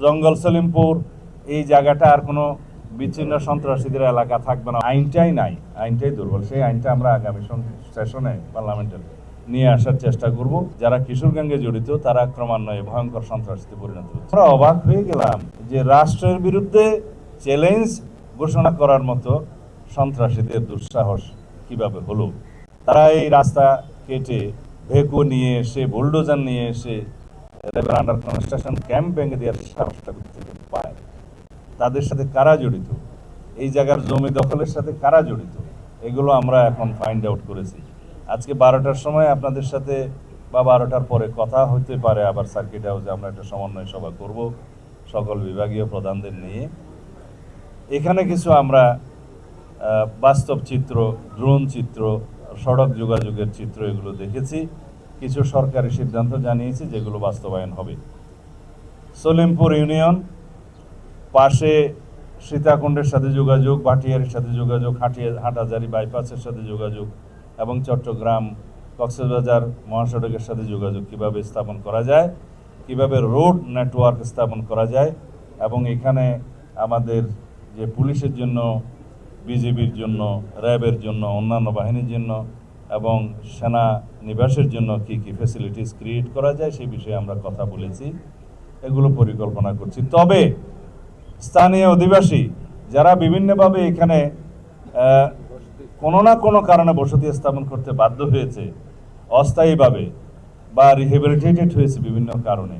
জঙ্গল সলিমপুর এই জায়গাটা আর কোনো বিচ্ছিন্ন সন্ত্রাসীদের এলাকা থাকবে না। আইনটাই নাই, আইনটাই দুর্বল। সেই আইনটা আমরা আগামী সেশনে পার্লামেন্টের নিয়ে আসার চেষ্টা করব। যারা কিশোর গ্যাংয়ে জড়িত তারা ক্রমান্বয়ে ভয়ঙ্কর সন্ত্রাসীতে পরিণত হচ্ছে। আমরা অবাক হয়ে গেলাম যে রাষ্ট্রের বিরুদ্ধে চ্যালেঞ্জ ঘোষণা করার মতো সন্ত্রাসীদের দুঃসাহস কিভাবে হলো। তারা এই রাস্তা কেটে ভেকু নিয়ে এসে বুলডোজার নিয়ে এসে আন্ডার কনস্ট্রাকশন ক্যাম্প ভেঙে দেওয়ার সাহসটা পায়। তাদের সাথে কারা জড়িত, এই জায়গার জমি দখলের সাথে কারা জড়িত, এগুলো আমরা এখন ফাইন্ড আউট করেছি। আজকে 12টার সময় আপনাদের সাথে বা 12টার পরে কথা হতে পারে আবার সার্কিট হাউসে আমরা একটা সমন্বয় সভা করব সকল বিভাগীয় প্রধানদের নিয়ে। এখানে কিছু আমরা বাস্তব চিত্র, ড্রোন চিত্র, সড়ক যোগাযোগের চিত্র এগুলো দেখেছি। কিছু সরকারি সিদ্ধান্ত জানিয়েছি যেগুলো বাস্তবায়ন হবে। সলিমপুর ইউনিয়ন পাশে সীতাকুণ্ডের সাথে যোগাযোগ, ভাটিয়ারির সাথে যোগাযোগ, হাটহাজারী বাইপাসের সাথে যোগাযোগ এবং চট্টগ্রাম কক্সবাজার মহাসড়কের সাথে যোগাযোগ কিভাবে স্থাপন করা যায়, কিভাবে রোড নেটওয়ার্ক স্থাপন করা যায় এবং এখানে আমাদের যে পুলিশের জন্য, বিজিবির জন্য, র্যাবের জন্য, অন্যান্য বাহিনীর জন্য এবং সেনা নিবাসের জন্য কি কি ফ্যাসিলিটিস ক্রিয়েট করা যায় সেই বিষয়ে আমরা কথা বলেছি, এগুলো পরিকল্পনা করছি। তবে স্থানীয় অধিবাসী যারা বিভিন্নভাবে এখানে কোনো না কোনো কারণে বসতি স্থাপন করতে বাধ্য হয়েছে অস্থায়ীভাবে বা রিহেবিলিটেটেড হয়েছে বিভিন্ন কারণে,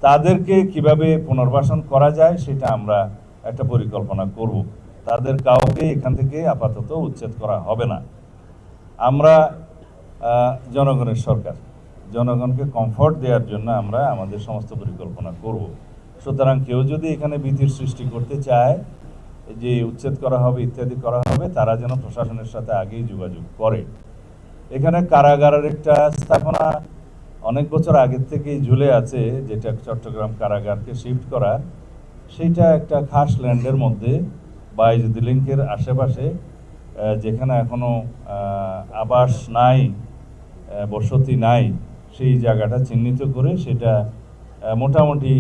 তাদেরকে কিভাবে পুনর্বাসন করা যায় সেটা আমরা একটা পরিকল্পনা করব। তাদের কাউকে এখান থেকে আপাতত উচ্ছেদ করা হবে না। আমরা জনগণের সরকার, জনগণকে কমফর্ট দেওয়ার জন্য আমরা আমাদের সমস্ত পরিকল্পনা করব। সুতরাং কেউ যদি এখানে ভীতির সৃষ্টি করতে চায় যে উচ্ছেদ করা হবে ইত্যাদি করা হবে, তারা যেন প্রশাসনের সাথে আগেই যোগাযোগ করে। এখানে কারাগারের একটা স্থাপনা অনেক বছর আগের থেকেই ঝুলে আছে, যেটা চট্টগ্রাম কারাগারকে শিফট করা, সেইটা একটা খাস ল্যান্ডের মধ্যে বাইজুদ লিঙ্কের আশেপাশে, যেখানে এখনো আবাস নাই, বসতি নাই, সেই জায়গাটা চিহ্নিত করে সেটা মোটামুটি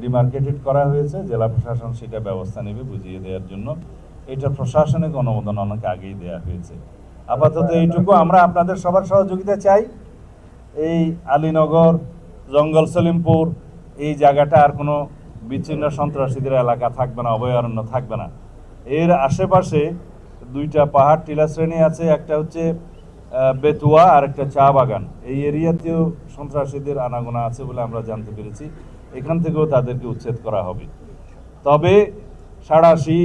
ডিমার্কেটেড করা হয়েছে। জেলা প্রশাসন সেটা ব্যবস্থা নেবে বুঝিয়ে দেওয়ার জন্য। এটা প্রশাসনিক অনুমোদন অনেক আগেই দেওয়া হয়েছে। আপাতত এইটুকু আমরা আপনাদের সবার সহযোগিতা চাই। এই আলীনগর, জঙ্গল সলিমপুর এই জায়গাটা আর কোনো বিচ্ছিন্ন সন্ত্রাসীদের এলাকা থাকবে না, অভয়ারণ্য থাকবে না। এর আশেপাশে দুইটা পাহাড় টিলা শ্রেণী আছে, একটা হচ্ছে বেতুয়া আর একটা চা বাগান। এই এরিয়াতেও সন্ত্রাসীদের আনাগোনা আছে বলে আমরা জানতে পেরেছি। এখান থেকেও তাদেরকে উচ্ছেদ করা হবে। তবে সাঁড়াশি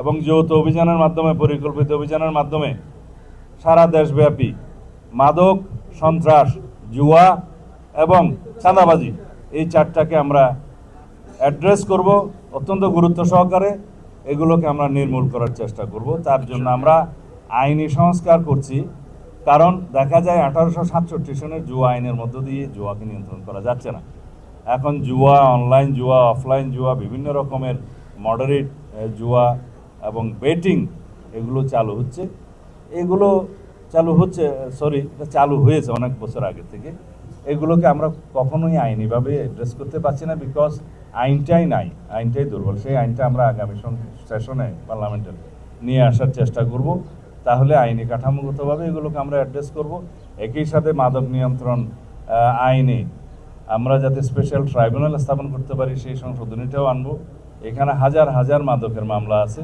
এবং যৌথ অভিযানের মাধ্যমে, পরিকল্পিত অভিযানের মাধ্যমে সারা দেশব্যাপী মাদক, সন্ত্রাস, জুয়া এবং চাঁদাবাজি এই চারটাকে আমরা অ্যাড্রেস করব অত্যন্ত গুরুত্ব সহকারে। এগুলোকে আমরা নির্মূল করার চেষ্টা করব। তার জন্য আমরা আইনি সংস্কার করছি, কারণ দেখা যায় 1867 সনের জুয়া আইনের মধ্য দিয়ে জুয়াকে নিয়ন্ত্রণ করা যাচ্ছে না। এখন জুয়া, অনলাইন জুয়া, অফলাইন জুয়া, বিভিন্ন রকমের মডারেট জুয়া এবং বেটিং এগুলো চালু হচ্ছে। এগুলো চালু হয়েছে অনেক বছর আগে থেকে। এগুলোকে আমরা কখনোই আইনিভাবে অ্যাড্রেস করতে পারছি না, বিকজ আইনটাই নাই, আইনটাই দুর্বল। সেই আইনটা আমরা আগামী সেশনে পার্লামেন্টের নিয়ে আসার চেষ্টা করব। তাহলে আইনি কাঠামোগতভাবে এগুলোকে আমরা অ্যাড্রেস করব। একই সাথে মাদক নিয়ন্ত্রণ আইনে আমরা যাতে স্পেশাল ট্রাইব্যুনাল স্থাপন করতে পারি সেই সংশোধনীটাও আনব। এখানে হাজার হাজার মাদকের মামলা আছে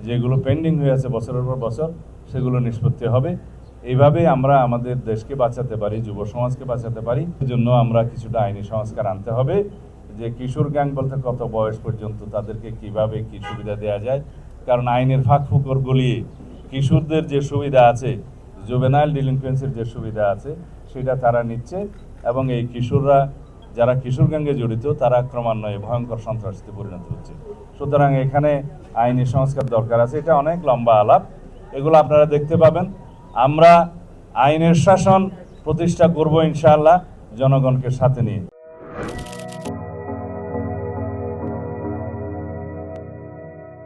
যেগুলো পেন্ডিং হয়ে আছে বছরের পর বছর, সেগুলো নিষ্পত্তি হবে। এইভাবে আমরা আমাদের দেশকে বাঁচাতে পারি, যুব সমাজকে বাঁচাতে পারি। এজন্য আমরা কিছুটা আইনি সংস্কার আনতে হবে, যে কিশোর গ্যাং বলতে কত বয়স পর্যন্ত তাদেরকে কিভাবে কি সুবিধা দেওয়া যায়। কারণ আইনের ফাঁক ফুকর গলিয়ে কিশোরদের যে সুবিধা আছে, জুভেনাইল ডিলিনকুয়েন্সির যে সুবিধা আছে, সেটা তারা নিচ্ছে এবং এই কিশোররা যারা কিশোর গ্যাংয়ে জড়িত তারা ক্রমান্বয়ে ভয়ঙ্কর সন্ত্রাসীতে পরিণত হচ্ছে। সুতরাং এখানে আইনি সংস্কার দরকার আছে। এটা অনেক লম্বা আলাপ, এগুলো আপনারা দেখতে পাবেন। আমরা আইনের শাসন প্রতিষ্ঠা করব ইনশাআল্লাহ, জনগণকে সাথে নিয়ে।